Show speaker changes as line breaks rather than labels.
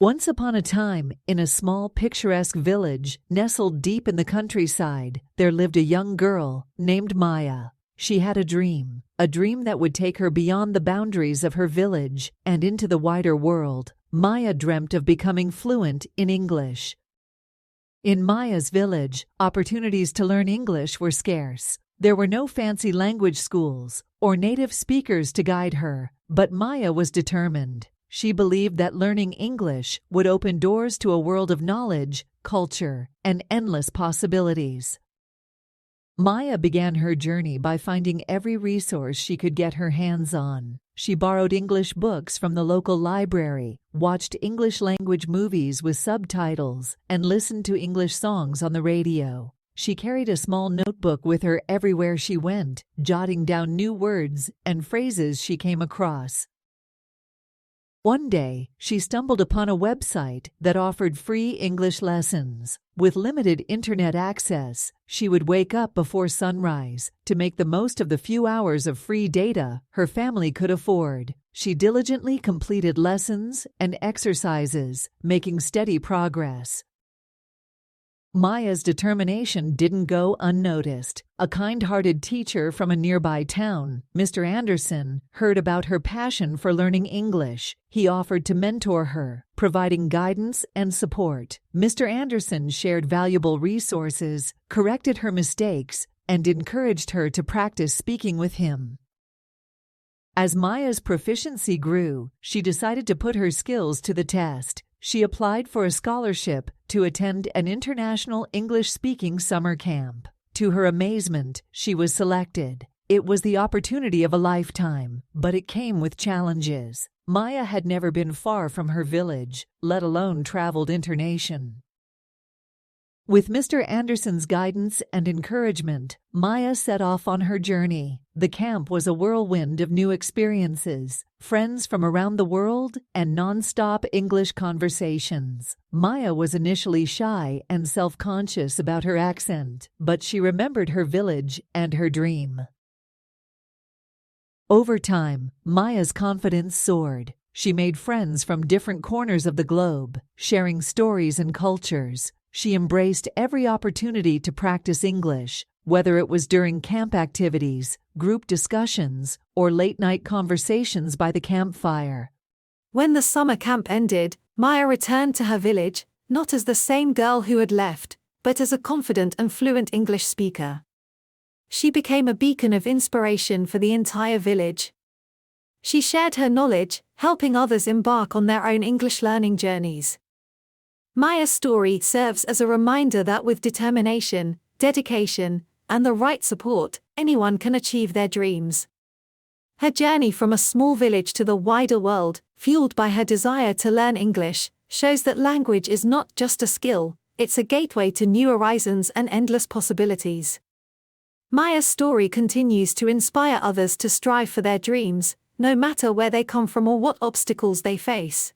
Once upon a time, in a small picturesque village nestled deep in the countryside, there lived a young girl named Maya. She had a dream that would take her beyond the boundaries of her village and into the wider world. Maya dreamt of becoming fluent in English. In Maya's village, opportunities to learn English were scarce. There were no fancy language schools or native speakers to guide her, but Maya was determined. She believed that learning English would open doors to a world of knowledge, culture, and endless possibilities. Maya began her journey by finding every resource she could get her hands on. She borrowed English books from the local library, watched English language movies with subtitles, and listened to English songs on the radio. She carried a small notebook with her everywhere she went, jotting down new words and phrases she came across. One day, she stumbled upon a website that offered free English lessons. With limited internet access, she would wake up before sunrise to make the most of the few hours of free data her family could afford. She diligently completed lessons and exercises, making steady progress. Maya's determination didn't go unnoticed. A kind-hearted teacher from a nearby town, Mr. Anderson, heard about her passion for learning English. He offered to mentor her, providing guidance and support. Mr. Anderson shared valuable resources, corrected her mistakes, and encouraged her to practice speaking with him. As Maya's proficiency grew, she decided to put her skills to the test. She applied for a scholarship to attend an international English-speaking summer camp. To her amazement, she was selected. It was the opportunity of a lifetime, but it came with challenges. Maya had never been far from her village, let alone traveled internation. With Mr. Anderson's guidance and encouragement, Maya set off on her journey. The camp was a whirlwind of new experiences, friends from around the world, and non-stop English conversations. Maya was initially shy and self-conscious about her accent, but she remembered her village and her dream. Over time, Maya's confidence soared. She made friends from different corners of the globe, sharing stories and cultures. She embraced every opportunity to practice English, whether it was during camp activities, group discussions, or late-night conversations by the campfire.
When the summer camp ended, Maya returned to her village, not as the same girl who had left, but as a confident and fluent English speaker. She became a beacon of inspiration for the entire village. She shared her knowledge, helping others embark on their own English learning journeys. Maya's story serves as a reminder that with determination, dedication, and the right support, anyone can achieve their dreams. Her journey from a small village to the wider world, fueled by her desire to learn English, shows that language is not just a skill, it's a gateway to new horizons and endless possibilities. Maya's story continues to inspire others to strive for their dreams, no matter where they come from or what obstacles they face.